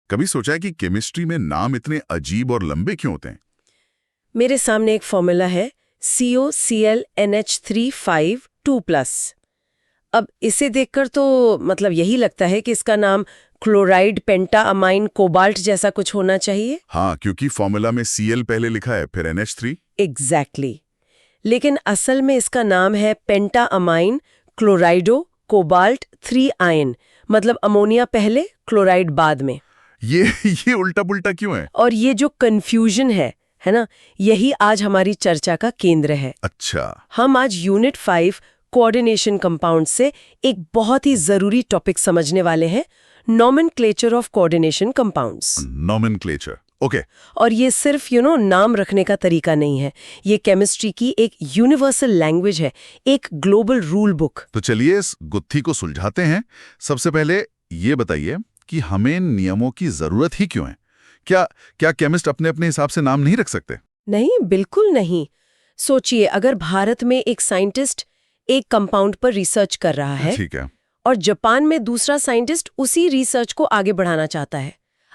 कभी सोचा है कि केमिस्ट्री में नाम इतने अजीब और लंबे क्यों होते हैं? मेरे सामने एक फॉर्मूला है COClNH3 5 2+। अब इसे देखकर तो मतलब यही लगता है कि इसका नाम क्लोराइड पेंटा अमाइन कोबाल्ट जैसा कुछ होना चाहिए। हाँ, क्योंकि फॉर्मूला में Cl पहले लिखा है, फिर NH3। एग्जैक्टली। लेकिन असल में इसका नाम है पेंटा अमाइन क्लोराइडो कोबाल्ट 3 आयन, मतलब अमोनिया पहले क्लोराइड बाद में। ये उल्टा पुल्टा क्यों है? और ये जो कंफ्यूजन है ना, यही आज हमारी चर्चा का केंद्र है। अच्छा। हम आज यूनिट 5 कोऑर्डिनेशन कंपाउंड से एक बहुत ही जरूरी टॉपिक समझने वाले हैं, nomenclature of coordination compounds. Nomenclature, okay. और ये सिर्फ नाम रखने का तरीका नहीं है, ये केमिस्ट्री की एक यूनिवर्सल लैंग्वेज है, एक ग्लोबल रूल बुक। तो चलिए इस गुत्थी को सुलझाते हैं। सबसे पहले ये बताइए कि हमें इन नियमों की जरूरत ही क्यों है? क्या केमिस्ट अपने अपने हिसाब से नाम नहीं रख सकते? नहीं, बिल्कुल नहीं। सोचिए, अगर भारत में एक साइंटिस्ट एक कंपाउंड पर रिसर्च कर रहा है, ठीक है, और जापान में दूसरा साइंटिस्ट उसी रिसर्च को आगे बढ़ाना चाहता है,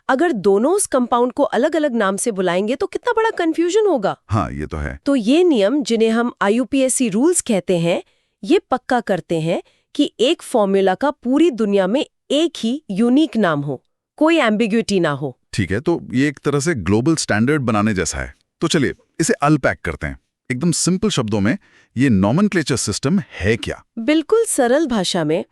अगर दोनों उस कंपाउंड को अलग अलग नाम से बुलाएंगे तो कितना बड़ा कंफ्यूजन होगा। हाँ, ये तो है। तो ये नियम, जिन्हें हम IUPAC रूल्स कहते हैं, ये पक्का करते हैं कि एक फॉर्मूला का पूरी दुनिया में एक ही यूनिक नाम हो, कोई एम्बिग्युइटी ना हो। ठीक है, तो ये एक तरह से ग्लोबल स्टैंडर्ड बनाने जैसा है। तो चलिए इसे अनपैक करते हैं। एकदम सिंपल शब्दों में, ये नॉमेनक्लेचर सिस्टम है क्या? बिल्कुल सरल भाषा में,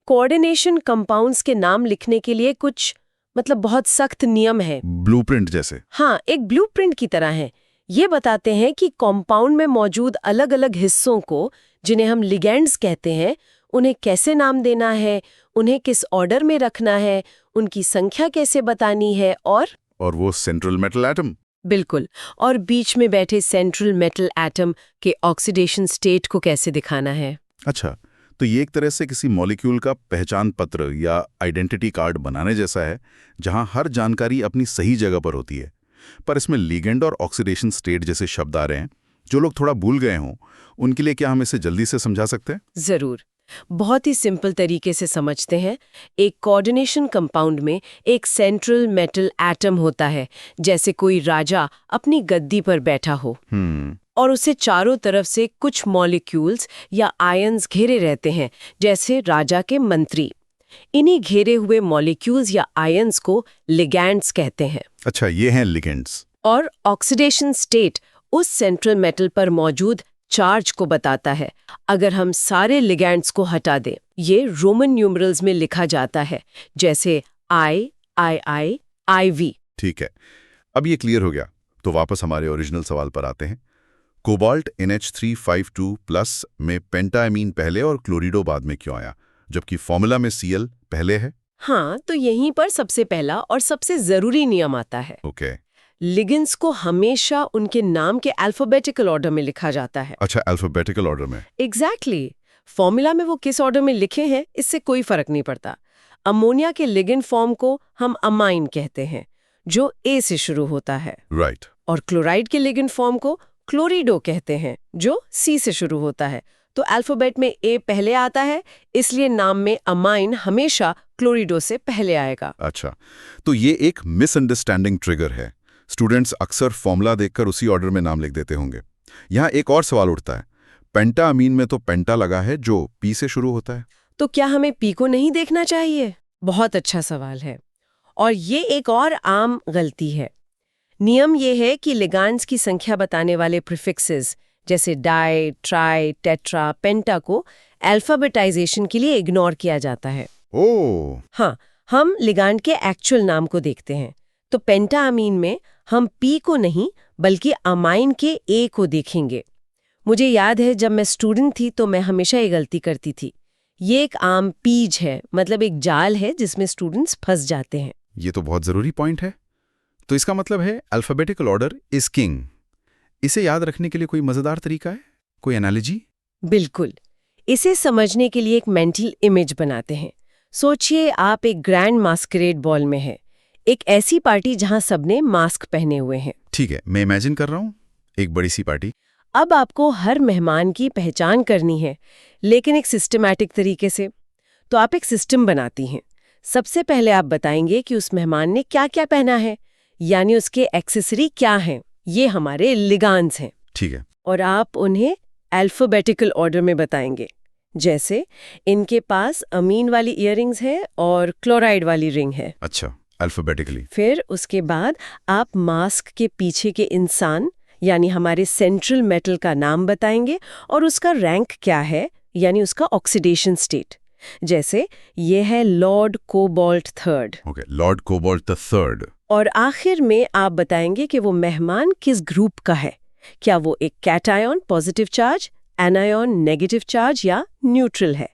कोऑर्डिनेशन कंपाउंड्स के नाम लिखने के लिए कुछ बहुत सख्त नियम है। ब्लूप्रिंट जैसे? हाँ, एक ब्लूप्रिंट की तरह है। ये बताते हैं कि कंपाउंड में मौजूद अलग अलग हिस्सों को, जिन्हें हम लिगेंड्स कहते हैं, उन्हें कैसे नाम देना है, उन्हें किस ऑर्डर में रखना है, उनकी संख्या कैसे बतानी है, और वो सेंट्रल मेटल एटम। बिल्कुल, और बीच में बैठे सेंट्रल मेटल एटम के ऑक्सीडेशन स्टेट को कैसे दिखाना है। अच्छा, तो ये एक तरह से किसी मॉलिक्यूल का पहचान पत्र या आइडेंटिटी कार्ड बनाने जैसा है, जहां हर जानकारी अपनी सही जगह पर होती है। पर इसमें लिगेंड और ऑक्सीडेशन स्टेट जैसे शब्द आ रहे हैं, जो लोग थोड़ा भूल गए हों, उनके लिए क्या हम इसे जल्दी से समझा सकते हैं? जरूर, बहुत ही सिंपल तरीके से समझते हैं। एक कोऑर्डिनेशन कंपाउंड में एक सेंट्रल मेटल एटम होता है, जैसे कोई राजा अपनी गद्दी पर बैठा हो, और उसे चारों तरफ से कुछ मॉलिक्यूल्स या आयन्स घेरे रहते हैं, जैसे राजा के मंत्री। इन्हीं घेरे हुए मॉलिक्यूल्स या आयन्स को लिगैंड्स कहते हैं। अच्छा, ये हैं लिगेंड्स। और ऑक्सीडेशन स्टेट उस सेंट्रल मेटल पर मौजूद चार्ज को बताता है। अगर हम सारे लिगैंड्स को हटा दें, ये रोमन न्यूमरल्स में लिखा जाता है, जैसे I, II, IV। ठीक है, अब ये क्लियर हो गया। तो वापस हमारे ओरिजिनल सवाल पर आते हैं। कोबाल्ट NH3 5 2+ में पेंटाएमीन पहले और क्लोरिडो बाद में क्यों आया, जबकि फॉर्मूला में Cl पहले है? हाँ, तो यहीं पर सबसे पहला और सबसे जरूरी नियम आता है। ओके। लिगेंड्स को हमेशा उनके नाम के अल्फाबेटिकल ऑर्डर में लिखा जाता है। अच्छा, अल्फाबेटिकल ऑर्डर में? एग्जैक्टली। फॉर्मूला में वो किस ऑर्डर में लिखे हैं, इससे कोई फर्क नहीं पड़ता। अमोनिया के लिगेंड फॉर्म को हम अमाइन कहते हैं, जो A से शुरू होता है। राइट। और क्लोराइड के लिगेंड फॉर्म को क्लोरिडो कहते हैं, जो C से शुरू होता है। तो अल्फाबेट में A पहले आता है, इसलिए नाम में अमाइन हमेशा क्लोरिडो से पहले आएगा। अच्छा, तो ये एक मिसअंडरस्टैंडिंग ट्रिगर है। स्टूडेंट्स अक्सर फॉर्मूला देखकर उसी ऑर्डर में नाम लिख देते होंगे। यहाँ एक और सवाल उठता है, पेंटाअमीन में तो पेंटा लगा है, जो P से शुरू होता है। तो क्या हमें P को नहीं देखना चाहिए? बहुत अच्छा सवाल है, और ये एक और आम गलती है। नियम ये है कि लिगैंड्स की संख्या बताने वाले प्रीफिक्सेस, जैसे डाई, ट्राई, टेट्रा, पेंटा को अल्फाबेटाइजेशन के लिए इग्नोर किया जाता है। ओह! हाँ, हम लिगैंड के एक्चुअल नाम को देखते हैं। तो पेंटाअमीन में हम P को नहीं, बल्कि अमाइन के A को देखेंगे। मुझे याद है, जब मैं स्टूडेंट थी तो मैं हमेशा ये गलती करती थी। ये एक आम पीज है, मतलब एक जाल है जिसमें स्टूडेंट्स फंस जाते हैं। ये तो बहुत जरूरी पॉइंट है। तो इसका मतलब है अल्फाबेटिकल ऑर्डर इज किंग। इसे याद रखने के लिए कोई मजेदार तरीका है, कोई एनालॉजी? बिल्कुल। इसे समझने के लिए एक मेंटल इमेज बनाते हैं। सोचिए, आप एक ग्रैंड मास्करेड बॉल में हैं, एक ऐसी पार्टी जहां सबने मास्क पहने हुए हैं। ठीक है, मैं इमेजिन कर रहा हूँ एक बड़ी सी पार्टी। अब आपको हर मेहमान की पहचान करनी है, लेकिन एक सिस्टमैटिक तरीके से। तो आप एक सिस्टम बनाती हैं। सबसे पहले आप बताएंगे कि उस मेहमान ने क्या-क्या पहना है, यानी उसके एक्सेसरी क्या हैं। ये हमारे लिगांड्स हैं। ठीक है। और आप उन्हें अल्फाबेटिकल ऑर्डर में बताएंगे। जैसे इनके पास अमीन वाली इयररिंग्स है और क्लोराइड वाली रिंग है। अच्छा, अल्फाबेटिकली। फिर उसके बाद आप मास्क के पीछे के इंसान यानी हमारे सेंट्रल मेटल का नाम बताएंगे और उसका रैंक क्या है, यानी उसका ऑक्सीडेशन स्टेट। जैसे ये है Lord cobalt third. Okay, Lord cobalt the third. और आखिर में आप बताएंगे कि वो मेहमान किस ग्रुप का है। क्या वो एक cation positive charge, anion negative charge या न्यूट्रल है।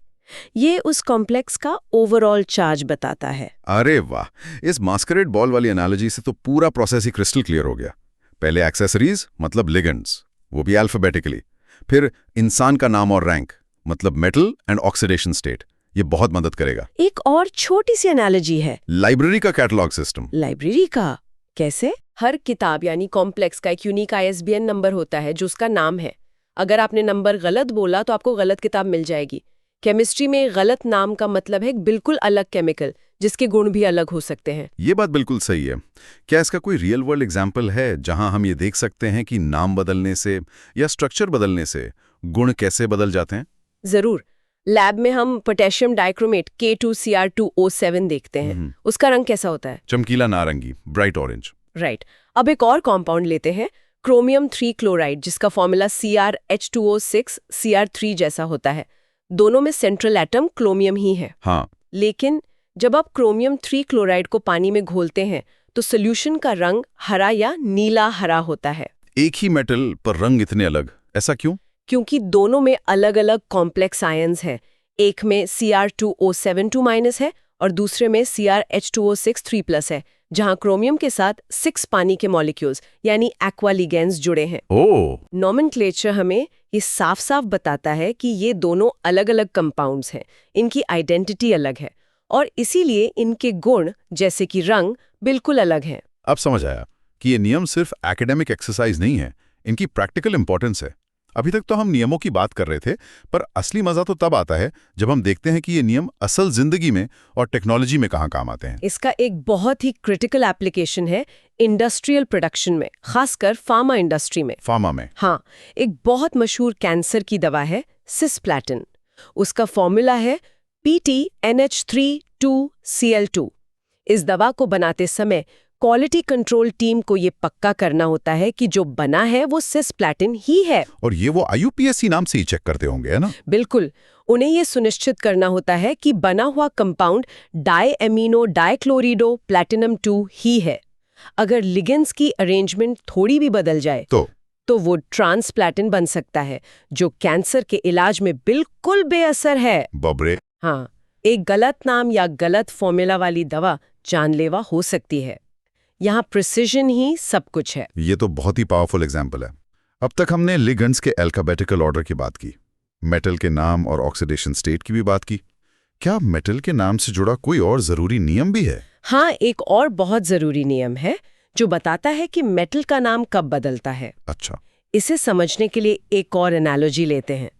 ये उस कॉम्प्लेक्स का ओवरऑल चार्ज बताता है। अरे वाह, इस मास्करेड बॉल वाली एनालॉजी से तो पूरा प्रोसेस ही क्रिस्टल क्लियर हो गया। पहले एक्सेसरीज मतलब लिगेंड्स, वो भी अल्फाबेटिकली। फिर इंसान का नाम और रैंक मतलब मेटल एंड ऑक्सीडेशन स्टेट, ये बहुत मदद करेगा। एक और छोटी सी एनालॉजी है, लाइब्रेरी का कैटलॉग सिस्टम। लाइब्रेरी का कैसे? हर किताब यानी कॉम्प्लेक्स का एक यूनिक ISBN नंबर होता है जो उसका नाम है। अगर आपने नंबर गलत बोला तो आपको गलत किताब मिल जाएगी। केमिस्ट्री में गलत नाम का मतलब है एक बिल्कुल अलग केमिकल जिसके गुण भी अलग हो सकते हैं। ये बात बिल्कुल सही है। क्या इसका कोई रियल वर्ल्ड एग्जाम्पल है जहां हम ये देख सकते हैं कि नाम बदलने से या स्ट्रक्चर बदलने से गुण कैसे बदल जाते हैं? जरूर। लैब में हम पोटेशियम डाइक्रोमेट K2Cr2O7 देखते हैं। उसका रंग कैसा होता है? चमकीला नारंगी, ब्राइट ऑरेंज। राइट। अब एक और कंपाउंड लेते हैं, क्रोमियम 3 क्लोराइड, जिसका फॉर्मूला CrH2O6 Cr3 जैसा होता है। दोनों में सेंट्रल एटम क्रोमियम ही है। हाँ। लेकिन जब आप क्रोमियम 3 क्लोराइड को पानी में घोलते हैं तो सोल्यूशन का रंग हरा या नीला हरा होता है। एक ही मेटल पर रंग इतने अलग, ऐसा क्यों? क्योंकि दोनों में अलग-अलग कॉम्प्लेक्स आयन्स हैं। एक में Cr2O7 2- है और दूसरे में CrH2O6 3+ है, जहां क्रोमियम के साथ 6 पानी के मॉलिक्यूल्स यानी एक्वा लिगेंड्स जुड़े हैं। ओह, नॉमेनक्लेचर हमें ये साफ-साफ बताता है कि ये दोनों अलग-अलग कंपाउंड्स हैं, इनकी आइडेंटिटी अलग है और इसीलिए इनके गुण जैसे कि रंग बिल्कुल अलग हैं। अब समझ आया कि ये नियम सिर्फ एकेडमिक एक्सरसाइज नहीं है, इनकी प्रैक्टिकल इंपॉर्टेंस है। अभी तक तो हम नियमों की बात कर रहे थे, पर असली मजा तो तब आता है जब हम देखते हैं कि ये नियम असल जिंदगी में और टेक्नोलॉजी में कहाँ काम आते हैं। इसका एक बहुत ही क्रिटिकल एप्लीकेशन है इंडस्ट्रियल प्रोडक्शन में, खासकर फार्मा इंडस्ट्री में। फार्मा में? हाँ, एक बहुत मशहूर कैंसर की दवा है सिस्प्लैटिन। उसका फॉर्मूला है PTNH3 2Cl2। इस दवा को बनाते समय क्वालिटी कंट्रोल टीम को ये पक्का करना होता है कि जो बना है वो सिस्प्लैटिन ही है। और ये वो IUPAC नाम से ही चेक करते होंगे, है ना? बिल्कुल। उन्हें ये सुनिश्चित करना होता है कि बना हुआ कंपाउंड डायएमिनो डाइक्लोरिडो प्लैटिनम 2 ही है। अगर लिगेंड्स की अरेंजमेंट थोड़ी भी बदल जाए तो वो ट्रांसप्लैटिन बन सकता है, जो कैंसर के इलाज में बिल्कुल बेअसर है। बबरे। हाँ, एक गलत नाम या गलत फॉर्मूला वाली दवा जानलेवा हो सकती है। यहाँ प्रिसिजन ही सब कुछ है। ये तो बहुत ही पावरफुल एग्जाम्पल है। अब तक हमने लिगेंड्स के अल्फाबेटिकल ऑर्डर की बात की, मेटल के नाम और ऑक्सीडेशन स्टेट की भी बात की। क्या मेटल के नाम से जुड़ा कोई और जरूरी नियम भी है? हाँ, एक और बहुत जरूरी नियम है जो बताता है कि मेटल का नाम कब बदलता है। अच्छा। इसे समझने के लिए एक और एनालॉजी लेते हैं।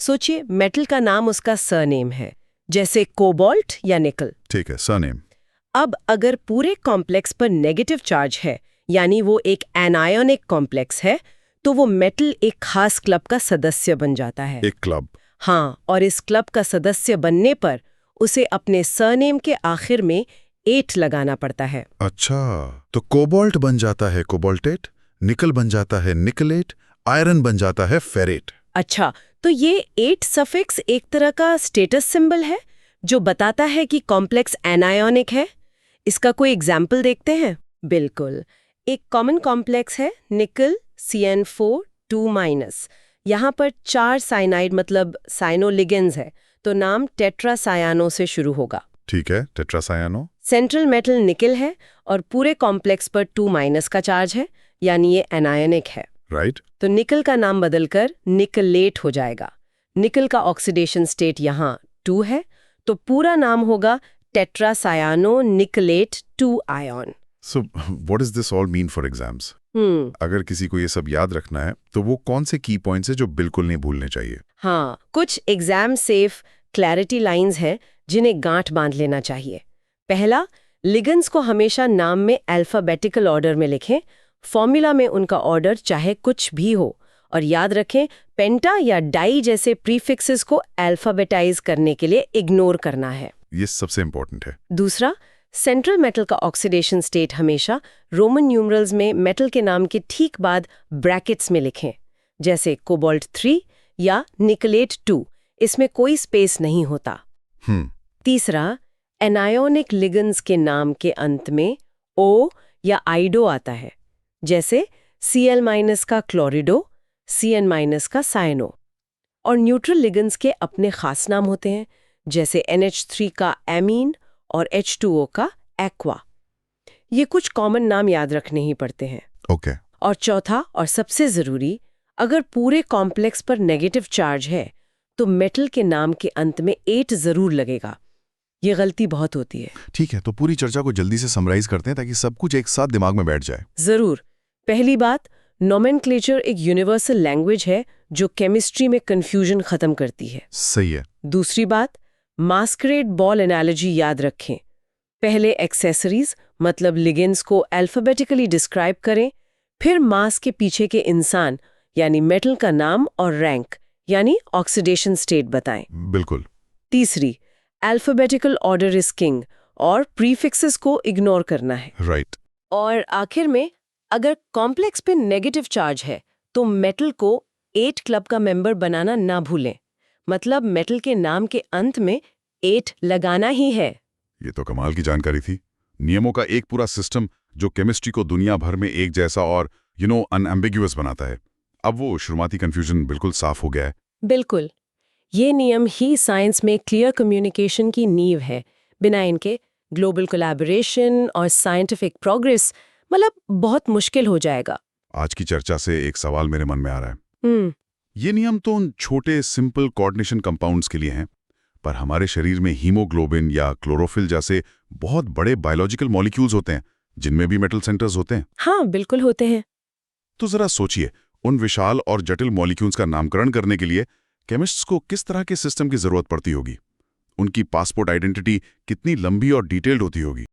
सोचिए, मेटल का नाम उसका सरनेम है, जैसे कोबाल्ट या निकल। ठीक है, सरनेम। अब अगर पूरे कॉम्प्लेक्स पर नेगेटिव चार्ज है, यानी वो एक एनायनिक कॉम्प्लेक्स है, तो वो मेटल एक खास क्लब का सदस्य बन जाता है। एक क्लब? हाँ, और इस क्लब का सदस्य बनने पर उसे अपने सरनेम के आखिर में 8 लगाना पड़ता है। अच्छा, तो कोबाल्ट बन जाता है कोबाल्टेट, निकल बन जाता है निकलेट, आयरन बन जाता है फेरेट। अच्छा, तो ये 8 सफिक्स एक तरह का स्टेटस सिंबल है जो बताता है कि कॉम्प्लेक्स एनायनिक है। इसका कोई एग्जाम्पल देखते हैं? बिल्कुल। एक कॉमन कॉम्प्लेक्स है निकल CN4 2-। यहाँ पर 4 साइनाइड मतलब साइनोलिगेंड्स है, तो नाम टेट्रासायानो से शुरू होगा। ठीक है, टेट्रासायानो। सेंट्रल मेटल निकल है और पूरे कॉम्प्लेक्स पर 2- का चार्ज है, यानी ये एनायनिक है। राइट। तो निकल का नाम बदलकर निकलेट हो जाएगा। निकल का ऑक्सीडेशन स्टेट यहाँ 2 है, तो पूरा नाम होगा tetracyano nickelate 2 ion. So, what does this all mean for exams? अगर किसी को ये सब याद रखना है तो वो कौन से की पॉइंट्स हैं जो बिल्कुल नहीं भूलने चाहिए? हाँ, कुछ एग्जाम सेफ क्लैरिटी लाइंस हैं जिन्हें गांठ बांध लेना चाहिए। पहला, लिगेंड्स को हमेशा नाम में अल्फाबेटिकल ऑर्डर में लिखें। फॉर्मूला में उनका ऑर्डर चाहे कुछ भी हो। और याद रखें, पेंटा या डाई जैसे प्रीफिक्सेस को अल्फाबेटाइज करने के लिए इग्नोर करना है। ये सबसे इंपॉर्टेंट है। दूसरा, सेंट्रल मेटल का ऑक्सीडेशन स्टेट हमेशा रोमन न्यूमरल्स में मेटल के नाम के ठीक बाद ब्रैकेट्स में लिखें, जैसे कोबाल्ट 3 या निकलेट 2। इसमें कोई स्पेस नहीं होता। तीसरा, एनायोनिक लिगेंड्स के नाम के अंत में ओ या आइडो आता है, जैसे Cl- का क्लोरिडो, Cn- का साइनो। और न्यूट्रल लिगेंड्स के अपने खास नाम होते हैं, जैसे NH3 का एमीन और H2O का एक्वा। ये कुछ कॉमन नाम याद रखने ही पड़ते हैं। ओके। और चौथा और सबसे जरूरी, अगर पूरे कॉम्प्लेक्स पर नेगेटिव चार्ज है तो मेटल के नाम के अंत में 8 जरूर लगेगा। ये गलती बहुत होती है। ठीक है, तो पूरी चर्चा को जल्दी से समराइज करते हैं ताकि सब कुछ एक साथ दिमाग में बैठ जाए। जरूर। पहली बात, नोमेनक्लेचर एक यूनिवर्सल लैंग्वेज है जो केमिस्ट्री में कंफ्यूजन खत्म करती है। सही है। दूसरी बात, मास्करेड बॉल एनालॉजी याद रखें। पहले एक्सेसरीज मतलब लिगेंड्स को अल्फाबेटिकली डिस्क्राइब करें, फिर मास के पीछे के इंसान यानी मेटल का नाम और रैंक यानी ऑक्सीडेशन स्टेट बताएं। बिल्कुल। तीसरी, अल्फाबेटिकल ऑर्डर इज किंग और प्रीफिक्सेस को इग्नोर करना है। राइट। और आखिर में, अगर कॉम्प्लेक्स पे नेगेटिव चार्ज है तो मेटल को 8 क्लब का मेंबर बनाना ना भूलें। मतलब मेटल के नाम के अंत में 8 लगाना ही है। ये तो कमाल की जानकारी थी। नियमों का एक पूरा सिस्टम जो केमिस्ट्री को दुनिया भर में एक जैसा और अनएम्बिग्युअस बनाता है। अब वो शुरुआती कंफ्यूजन बिल्कुल साफ हो गया है। बिल्कुल। ये नियम ही साइंस में क्लियर कम्युनिकेशन की नींव है। बिना इनके ग्लोबल कोलैबोरेशन और साइंटिफिक प्रोग्रेस बहुत मुश्किल हो जाएगा। आज की चर्चा से एक सवाल मेरे मन में आ रहा है। ये नियम तो उन छोटे सिंपल कोऑर्डिनेशन कंपाउंड्स के लिए हैं, पर हमारे शरीर में हीमोग्लोबिन या क्लोरोफिल जैसे बहुत बड़े बायोलॉजिकल मॉलिक्यूल्स होते हैं जिनमें भी मेटल सेंटर्स होते हैं। हाँ, बिल्कुल होते हैं। तो जरा सोचिए, उन विशाल और जटिल मॉलिक्यूल्स का नामकरण करने के लिए केमिस्ट्स को किस तरह के सिस्टम की जरूरत पड़ती होगी। उनकी पासपोर्ट आइडेंटिटी कितनी लंबी और डिटेल्ड होती होगी।